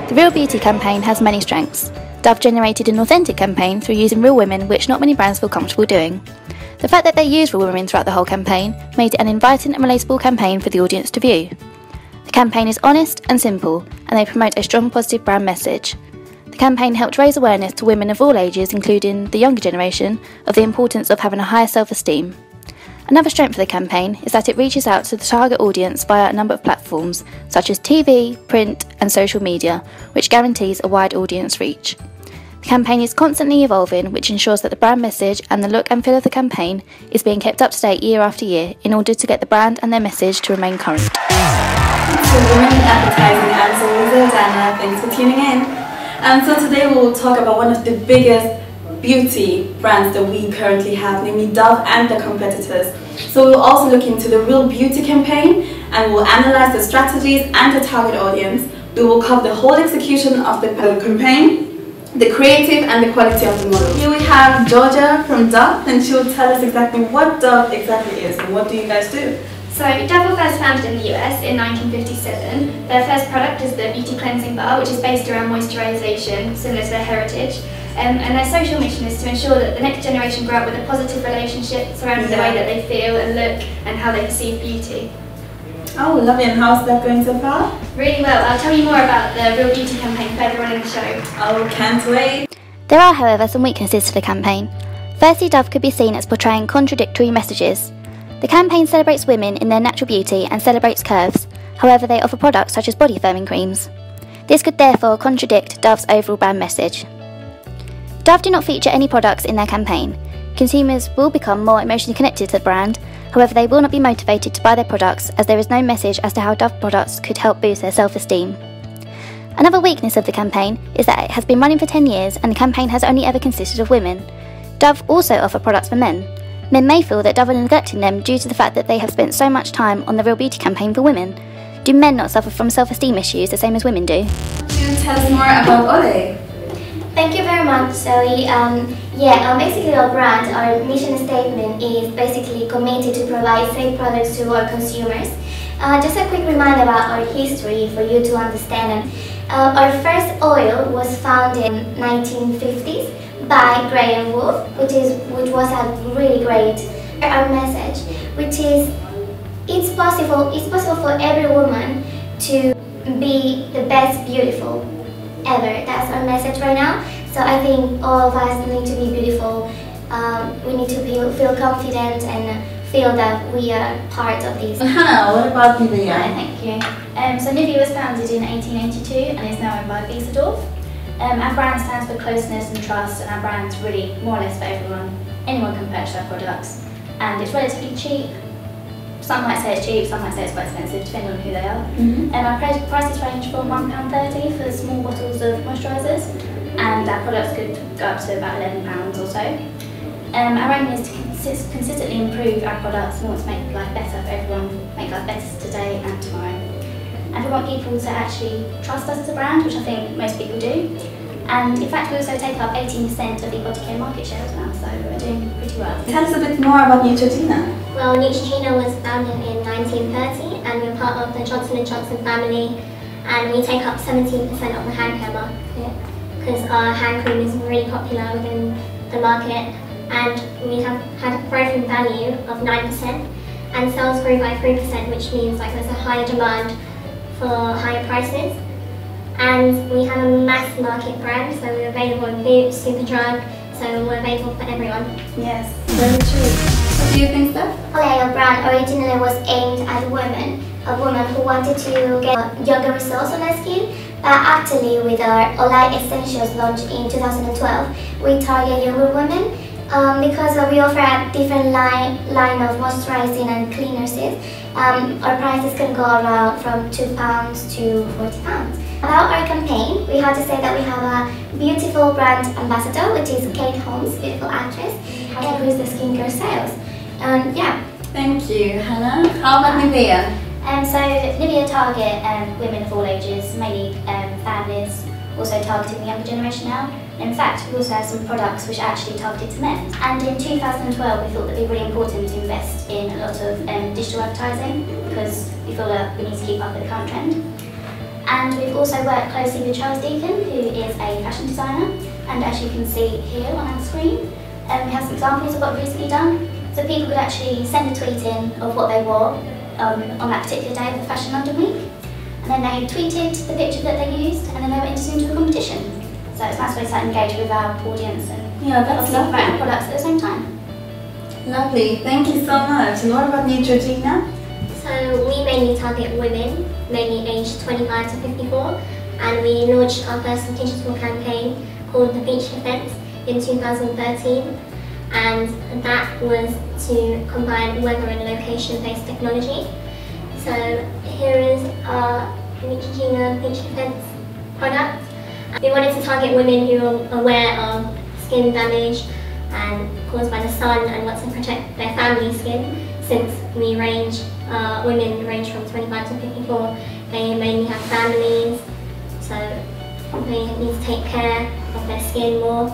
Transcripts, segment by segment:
The Real Beauty campaign has many strengths. Dove generated an authentic campaign through using real women, which not many brands feel comfortable doing. The fact that they used real women throughout the whole campaign made it an inviting and relatable campaign for the audience to view. The campaign is honest and simple, and they promote a strong positive brand message. The campaign helped raise awareness to women of all ages, including the younger generation, of the importance of having a higher self-esteem. Another strength of the campaign is that it reaches out to the target audience via a number of platforms, such as TV, print and social media, which guarantees a wide audience reach. The campaign is constantly evolving, which ensures that the brand message and the look and feel of the campaign is being kept up to date year after year in order to get the brand and their message to remain current. So Women in Advertising, I'm Zoe Dana, thanks for tuning in. So today we will talk about one of the biggest beauty brands that we currently have, namely Dove and the competitors. So we'll also look into the Real Beauty campaign and we'll analyze the strategies and the target audience. We will cover the whole execution of the campaign, the creative and the quality of the model. Here we have Georgia from Dove, and she will tell us exactly what Dove exactly is and what do you guys do? So Dove was first founded in the US in 1957. Their first product is the Beauty Cleansing Bar, which is based around moisturisation, similar to their heritage. And their social mission is to ensure that the next generation grow up with a positive relationship surrounding the way that they feel and look and how they perceive beauty. Oh, lovely. And how's that going so far? Really well. I'll tell you more about the Real Beauty campaign further on in the show. Oh, can't wait. There are, however, some weaknesses to the campaign. Firstly, Dove could be seen as portraying contradictory messages. The campaign celebrates women in their natural beauty and celebrates curves. However, they offer products such as body firming creams. This could therefore contradict Dove's overall brand message. Dove do not feature any products in their campaign. Consumers will become more emotionally connected to the brand, however they will not be motivated to buy their products as there is no message as to how Dove products could help boost their self-esteem. Another weakness of the campaign is that it has been running for 10 years and the campaign has only ever consisted of women. Dove also offer products for men. Men may feel that Dove are neglecting them due to the fact that they have spent so much time on the Real Beauty campaign for women. Do men not suffer from self-esteem issues the same as women do? Can you tell us more about Ole? Thank you very much, Zoe. Basically our brand, our mission statement is basically committed to provide safe products to our consumers. Just a quick reminder about our history for you to understand. Our first oil was found in 1950s by Graham Wolf, which was a really great our message, which is it's possible for every woman to be the best beautiful ever. That's our message right now. So I think all of us need to be beautiful. We need to feel confident and feel that we are part of this. Hannah, what about Nivea? Hi, thank you. So Nivea was founded in 1882 and is now owned by Wieserdorf. Our brand stands for closeness and trust, and our brand's really more or less for everyone. Anyone can purchase our products, and it's relatively cheap. Some might say it's cheap, some might say it's quite expensive, depending on who they are. Our prices range from £1.30 for small bottles of moisturisers, and our products could go up to about £11 or so. Our aim is to consistently improve our products. We want to make life better for everyone, make life better today and tomorrow. And we want people to actually trust us as a brand, which I think most people do. And in fact, we also take up 18% of the body care market share as well, so we're doing pretty well. Tell us a bit more about Neutrogena. Well, Neutrogena was founded in 1930 and we're part of the Johnson & Johnson family, and we take up 17% of the hand care market because our hand cream is really popular within the market, and we have had a growth in value of 9% and sales grew by 3%, which means like there's a higher demand for higher prices. And we have a mass market brand, so we're available in Boots, Superdrug, so we're available for everyone. Yes, very true. What do you think, Steph? Okay, our brand originally was aimed at women, a woman who wanted to get younger results on their skin, but actually with our Olay Essentials launch in 2012, we target younger women because we offer a different line of moisturizing and cleaners. Our prices can go around from £2 to £40. About our campaign, we have to say that we have a beautiful brand ambassador, which is Kate Holmes, beautiful actress, to boost the skincare sales. Yeah. Thank you, Hannah. How about Nivea? So Nivea target women of all ages, mainly families, also targeting the younger generation now. In fact, we also have some products which are actually targeted to men. And in 2012, we thought that it would be really important to invest in a lot of digital advertising because we feel that we need to keep up with the current trend. And we've also worked closely with Charles Deacon, who is a fashion designer, and as you can see here on our screen, we have some examples of what we've recently done. So people could actually send a tweet in of what they wore on that particular day of the Fashion London Week, and then they tweeted the picture that they used, and then they were entered into a competition. So it's a nice way to engage with our audience and that's talk about our lovely. products at the same time. Lovely, thank you so much. And what about you, Georgina? So we mainly target women, mainly aged 25 to 54, and we launched our first digital campaign called The Beach Defence in 2013, and that was to combine weather and location-based technology. So here is our Neutrogena Beach Defence product. We wanted to target women who are aware of skin damage and caused by the sun and want to protect their family skin, since we women range from 25 to 54. They mainly have families, so they need to take care of their skin more.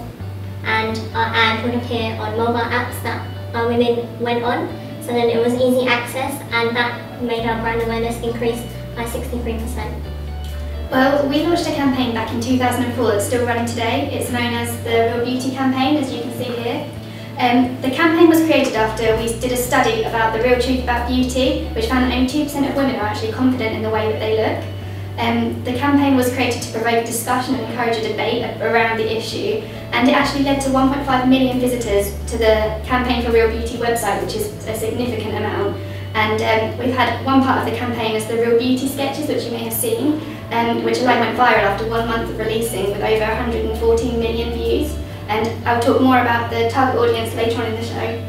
And our ad would appear on mobile apps that our women went on, so then it was easy access, and that made our brand awareness increase by 63%. Well, we launched a campaign back in 2004 that's still running today. It's known as the Real Beauty campaign, as you can see here. The campaign was created after we did a study about the real truth about beauty, which found that only 2% of women are actually confident in the way that they look. The campaign was created to provoke a discussion and encourage a debate around the issue, and it actually led to 1.5 million visitors to the Campaign for Real Beauty website, which is a significant amount. And we've had one part of the campaign as the Real Beauty sketches, which you may have seen, which alone went viral after 1 month of releasing with over 114 million views. And I'll talk more about the target audience later on in the show.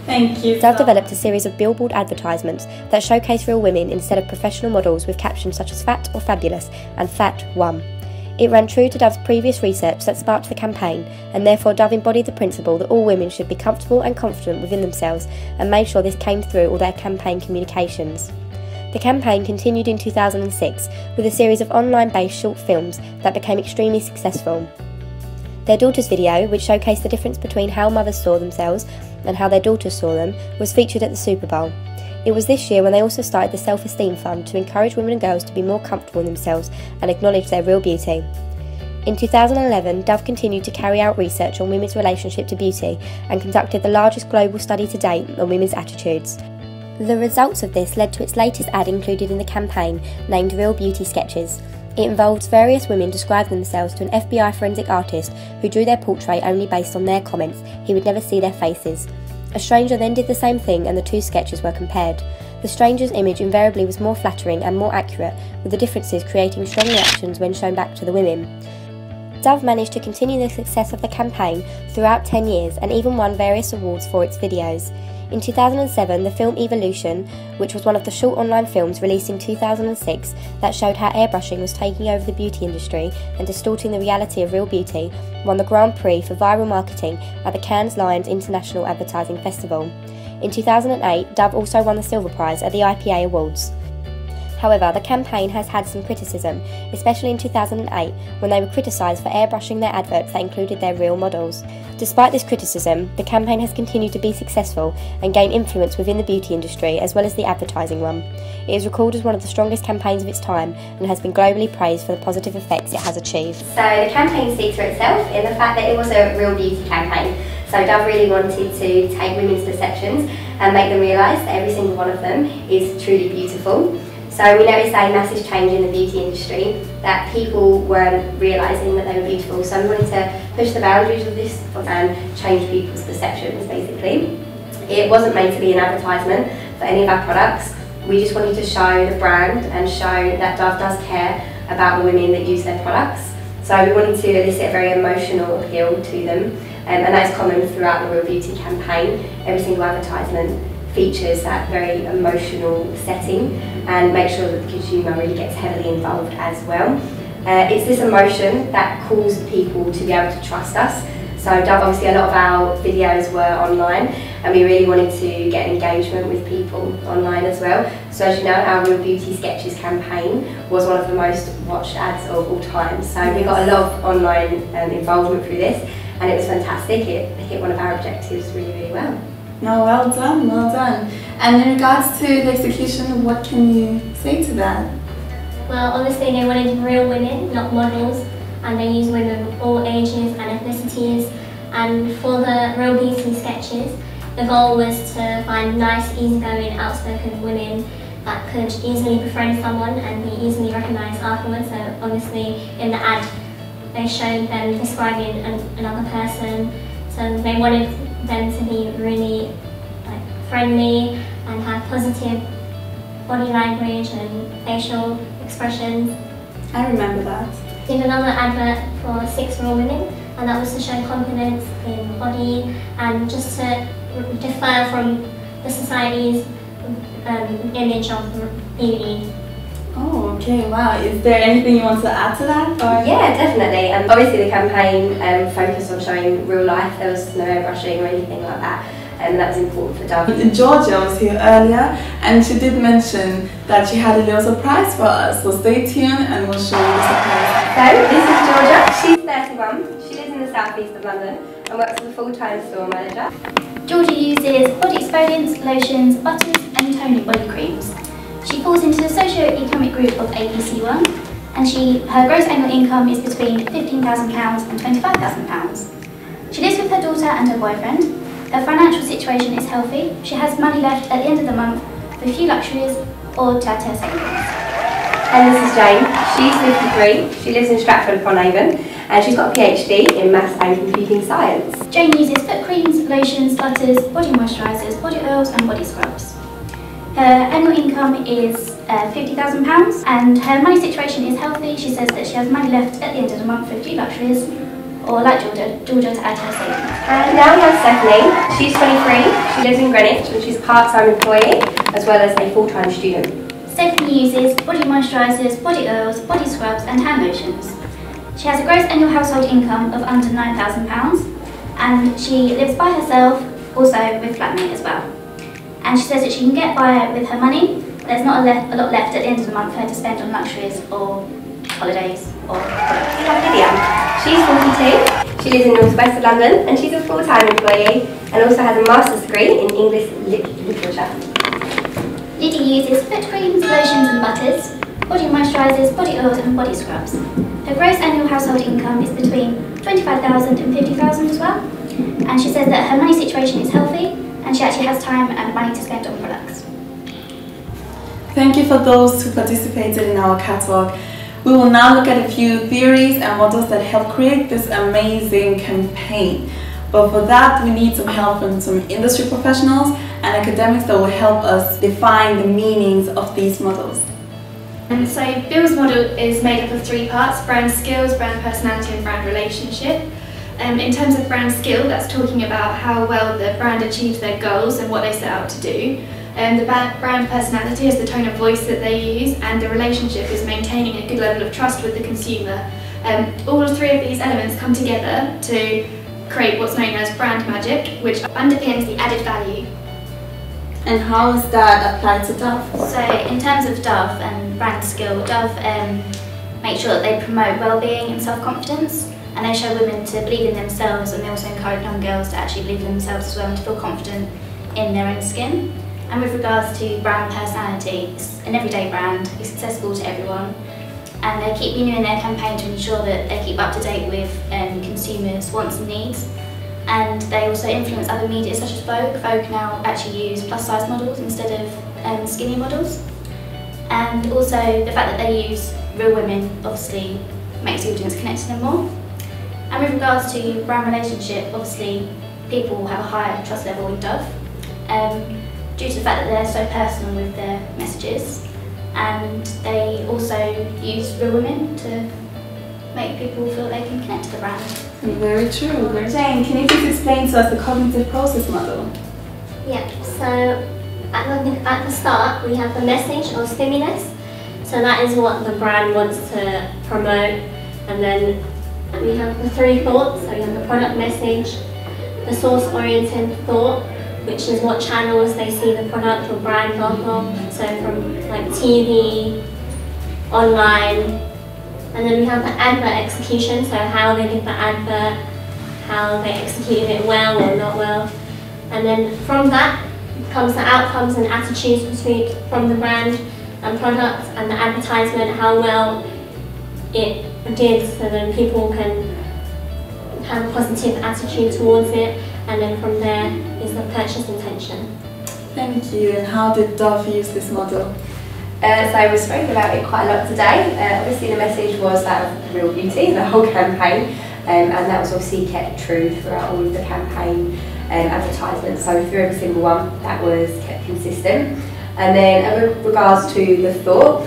Thank you. Dove developed a series of billboard advertisements that showcase real women instead of professional models, with captions such as fat or fabulous and fat one. It ran true to Dove's previous research that sparked the campaign, and therefore Dove embodied the principle that all women should be comfortable and confident within themselves, and made sure this came through all their campaign communications. The campaign continued in 2006 with a series of online-based short films that became extremely successful. Their daughters' video, which showcased the difference between how mothers saw themselves and how their daughters saw them, was featured at the Super Bowl. It was this year when they also started the Self-Esteem Fund to encourage women and girls to be more comfortable in themselves and acknowledge their real beauty. In 2011, Dove continued to carry out research on women's relationship to beauty and conducted the largest global study to date on women's attitudes. The results of this led to its latest ad included in the campaign, named Real Beauty Sketches. It involves various women describing themselves to an FBI forensic artist who drew their portrait only based on their comments. He would never see their faces. A stranger then did the same thing, and the two sketches were compared. The stranger's image invariably was more flattering and more accurate, with the differences creating strong reactions when shown back to the women. Dove managed to continue the success of the campaign throughout 10 years and even won various awards for its videos. In 2007, the film Evolution, which was one of the short online films released in 2006 that showed how airbrushing was taking over the beauty industry and distorting the reality of real beauty, won the Grand Prix for viral marketing at the Cannes Lions International Advertising Festival. In 2008, Dove also won the Silver Prize at the IPA Awards. However, the campaign has had some criticism, especially in 2008 when they were criticised for airbrushing their adverts that included their real models. Despite this criticism, the campaign has continued to be successful and gain influence within the beauty industry as well as the advertising one. It is recalled as one of the strongest campaigns of its time and has been globally praised for the positive effects it has achieved. So the campaign speaks for itself in the fact that it was a real beauty campaign. So Dove really wanted to take women's perceptions and make them realise that every single one of them is truly beautiful. So we noticed a massive change in the beauty industry, that people weren't realising that they were beautiful. So we wanted to push the boundaries of this and change people's perceptions, basically. It wasn't made to be an advertisement for any of our products. We just wanted to show the brand and show that Dove does care about the women that use their products. So we wanted to elicit a very emotional appeal to them, and that is common throughout the Real Beauty campaign. Every single advertisement features that very emotional setting and make sure that the consumer really gets heavily involved as well. It's this emotion that calls people to be able to trust us. So Dove, obviously a lot of our videos were online, and we really wanted to get engagement with people online as well. So as you know, our Real Beauty Sketches campaign was one of the most watched ads of all time. So we got a lot of online involvement through this, and it was fantastic. It hit one of our objectives really, really well. No, well done, well done. And in regards to the execution, what can you say to that? Well, obviously they wanted real women, not models, and they used women of all ages and ethnicities. And for the real beauty sketches, the goal was to find nice, easygoing, outspoken women that could easily befriend someone and be easily recognised afterwards. So obviously in the ad they showed them describing another person, so they wanted them to be really friendly and have positive body language and facial expressions. I remember that. Did another advert for 6 real women, and that was to show confidence in body and just to differ from the society's image of beauty. Oh, okay, wow. Is there anything you want to add to that? Or? Yeah, definitely. Obviously the campaign focused on showing real life. There was no airbrushing or anything like that. And that was important for Dove. Georgia was here earlier and she did mention that she had a little surprise for us. So stay tuned and we'll show you the surprise. So this is Georgia. She's 31. She lives in the southeast of London and works as a full-time store manager. Georgia uses body exfoliants, lotions, butters and toning body creams. She falls into the socio-economic group of ABC1 and her gross annual income is between £15,000 and £25,000. She lives with her daughter and her boyfriend. Her financial situation is healthy. She has money left at the end of the month for a few luxuries or to add to her savings. And this is Jane. She's 53. She lives in Stratford-upon-Avon and she's got a PhD in Maths and Computing Science. Jane uses foot creams, lotions, butters, body moisturisers, body oils and body scrubs. Her annual income is £50,000 and her money situation is healthy. She says that she has money left at the end of the month for a few luxuries or, like Georgia to add to her savings. And now we have Stephanie. She's 23. She lives in Greenwich and she's a part-time employee as well as a full-time student. Stephanie uses body moisturisers, body oils, body scrubs and hand lotions. She has a gross annual household income of under £9,000 and she lives by herself, also with flatmate as well. And she says that she can get by with her money. There's not a lot left at the end of the month for her to spend on luxuries or holidays or products. We have Lydia. She's 42. She lives in North West of London and she's a full-time employee and also has a master's degree in English literature. Lydia uses foot creams, lotions and butters, body moisturisers, body oils and body scrubs. Her gross annual household income is between £25,000 and £50,000 as well. And she says that her money situation is healthy and she actually has time and money to spend on products. Thank you for those who participated in our catwalk. We will now look at a few theories and models that help create this amazing campaign. But for that, we need some help from some industry professionals and academics that will help us define the meanings of these models. So Bill's model is made up of 3 parts: brand skills, brand personality and brand relationship. In terms of brand skill, that's talking about how well the brand achieves their goals and what they set out to do. The brand personality is the tone of voice that they use, and the relationship is maintaining a good level of trust with the consumer. All 3 of these elements come together to create what's known as brand magic, which underpins the added value. And how is that applied to Dove? So in terms of Dove and brand skill, Dove make sure that they promote well-being and self-confidence, and they show women to believe in themselves, and they also encourage young girls to actually believe in themselves as well and to feel confident in their own skin. And with regards to brand personality, it's an everyday brand, it's accessible to everyone, and they keep renewing their campaign to ensure that they keep up to date with consumers' wants and needs. And they also influence other media such as Vogue. Vogue now actually use plus size models instead of skinny models. And also the fact that they use real women obviously makes the audience connect to them more. And with regards to brand relationship, obviously people have a higher trust level with Dove due to the fact that they're so personal with their messages, and they also use real women to make people feel they can connect to the brand. Very true. Jane, can you please explain to us the cognitive process model? Yeah, so at the start we have the message or stimulus. So that is what the brand wants to promote. And then we have the 3 thoughts. So we have the product message, the source-oriented thought, which is what channels they see the product or brand off of. So from like TV, online. And then we have the advert execution, so how they did the advert, how they executed it well or not well. And then from that comes the outcomes and attitudes from the brand, product and the advertisement, how well it did, so then people can have a positive attitude towards it, and then from there is the purchase intention. Thank you. And how did Dove use this model? So we spoke about it quite a lot today. Obviously the message was that of real beauty, the whole campaign, and that was obviously kept true throughout all of the campaign advertisements. So through every single one, that was kept consistent. And then with regards to the thought,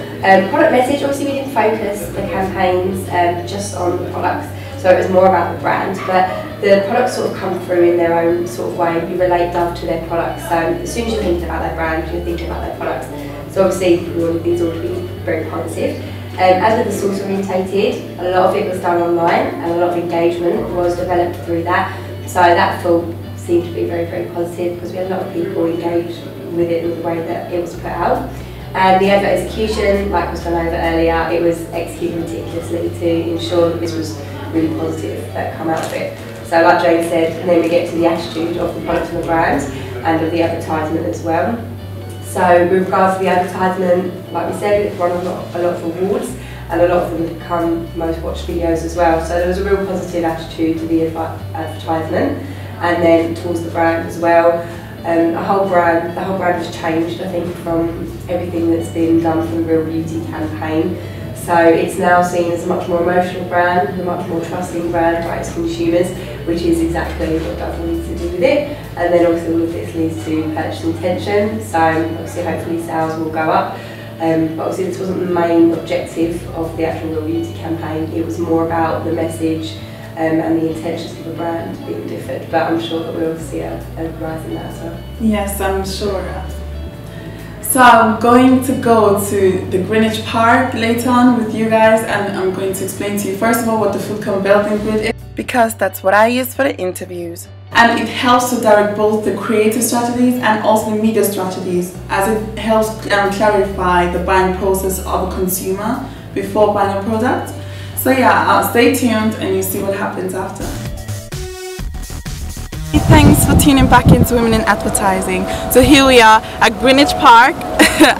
product message, obviously we didn't focus the campaigns just on the products, so it was more about the brand, but the products sort of come through in their own sort of way. You relate Dove to their products, so as soon as you're thinking about their brand, you're thinking about their products. So obviously we wanted these all to be very positive. As with the source orientated, a lot of it was done online and a lot of engagement was developed through that. So that thought seemed to be very, very positive because we had a lot of people engaged with it in the way that it was put out. And the advert execution, like was gone over earlier, it was executed meticulously to ensure that this was really positive that come out of it. So like Jane said, and then we get to the attitude of the product and the brand and of the advertisement as well. So with regards to the advertisement, like we said, it won a lot of awards and a lot of them become most watched videos as well. So there was a real positive attitude to the advertisement and then towards the brand as well. The whole brand has changed, I think, from everything that's been done from the Real Beauty campaign. So it's now seen as a much more emotional brand, a much more trusting brand by its consumers, which is exactly what Dove needs to do with it. And then obviously all of this leads to purchase intention, so obviously hopefully sales will go up. But obviously this wasn't the main objective of the actual Real Beauty campaign, it was more about the message and the intentions of the brand being different. But I'm sure that we'll see a rise in that as well. Yes, I'm sure. So I'm going to go to the Greenwich Park later on with you guys, and I'm going to explain to you first of all what the food building grid is, because that's what I use for the interviews. And it helps to direct both the creative strategies and also the media strategies, as it helps clarify the buying process of a consumer before buying a product. So yeah, stay tuned and you see what happens after. Thanks for tuning back into Women in Advertising. So here we are at Greenwich Park,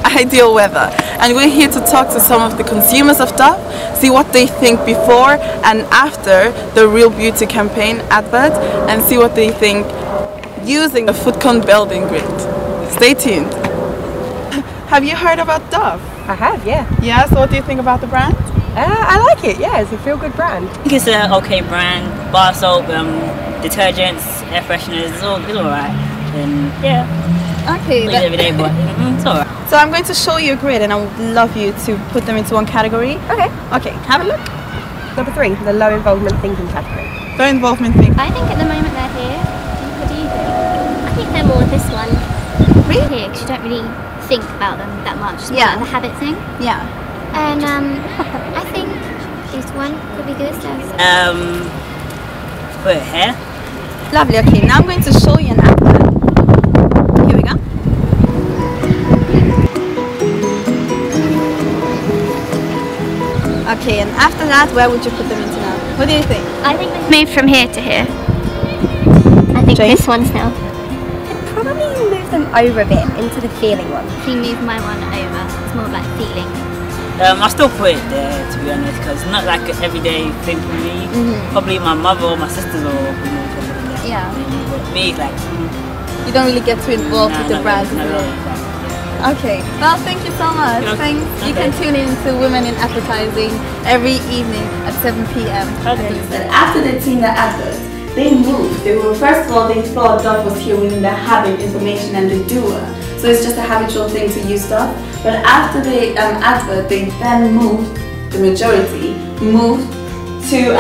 ideal weather, and we're here to talk to some of the consumers of Dove, see what they think before and after the Real Beauty campaign advert, and see what they think using the food building grid. Stay tuned. Have you heard about Dove? I have, yeah. Yeah, so what do you think about the brand? I like it, yeah, it's a feel-good brand. I think it's an okay brand. Bar soap, detergents, air fresheners, it's alright. And yeah. Okay. Every day, but it's alright. So I'm going to show you a grid and I would love you to put them into one category. Okay. Okay, have a look. Number 3, the low involvement thinking category. Low involvement thinking. I think at the moment they're here. What do you think? I think they're more this one. Really? Here, because you don't really think about them that much. It's Yeah. like the habit thing. Yeah. And I think this one could be good. Put it here. Lovely, okay, now I'm going to show you an advert. Here we go. Okay, and after that, where would you put them into now? What do you think? I think they've moved from here to here. I think Jane? this one's now. Probably move them over a bit into the feeling one. He moved my one over. It's more like feeling. I still put it there, to be honest, because it's not like an everyday thing for me. Probably my mother or my sisters or Yeah. But me, like, You don't really get too involved with the brand. Okay, well, thank you so much. Okay. Thanks. You can tune in to Women in Advertising every evening at 7 p.m. After they'd seen the advert, they moved. First of all, they thought Dove was here within the habit, information, and the doer. So it's just a habitual thing to use Dove. But after the advert, they then moved, the majority, moved to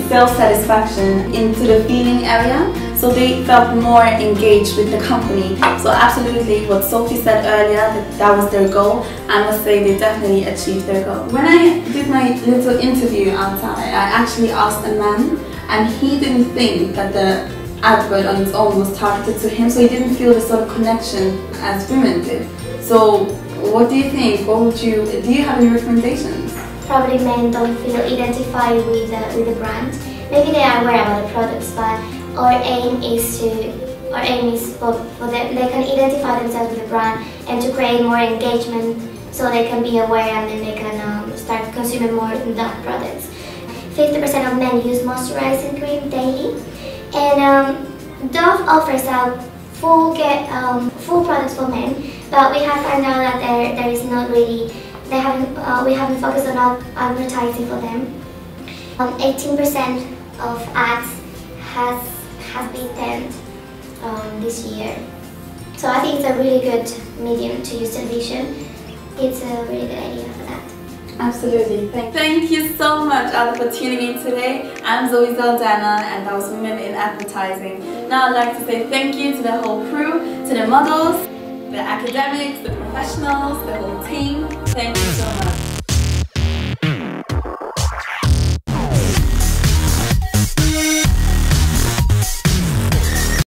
self-satisfaction into the feeling area. So they felt more engaged with the company. So absolutely what Sophie said earlier, that was their goal. I must say they definitely achieved their goal. When I did my little interview outside, I actually asked a man, and he didn't think that the advert on its own was targeted to him, so he didn't feel the sort of connection as women did. So what do you think? Do you have any recommendations? Probably men don't feel identified with the brand. Maybe they are aware about the products, but our aim is for them, they can identify themselves with the brand and to create more engagement so they can be aware and then they can start consuming more Dove products. 50% of men use moisturizing cream daily, and Dove offers a full products for men, but we have found out that there is not really, we haven't focused on advertising for them. 18% of ads has been banned this year. So I think it's a really good medium to use television. It's a really good idea for that. Absolutely. Thank you so much, Ada, for tuning in today. I'm Zoe Zaldana, and that was Women in Advertising. Now I'd like to say thank you to the whole crew, to the models, the academics, the professionals, the whole team. Thank you so much.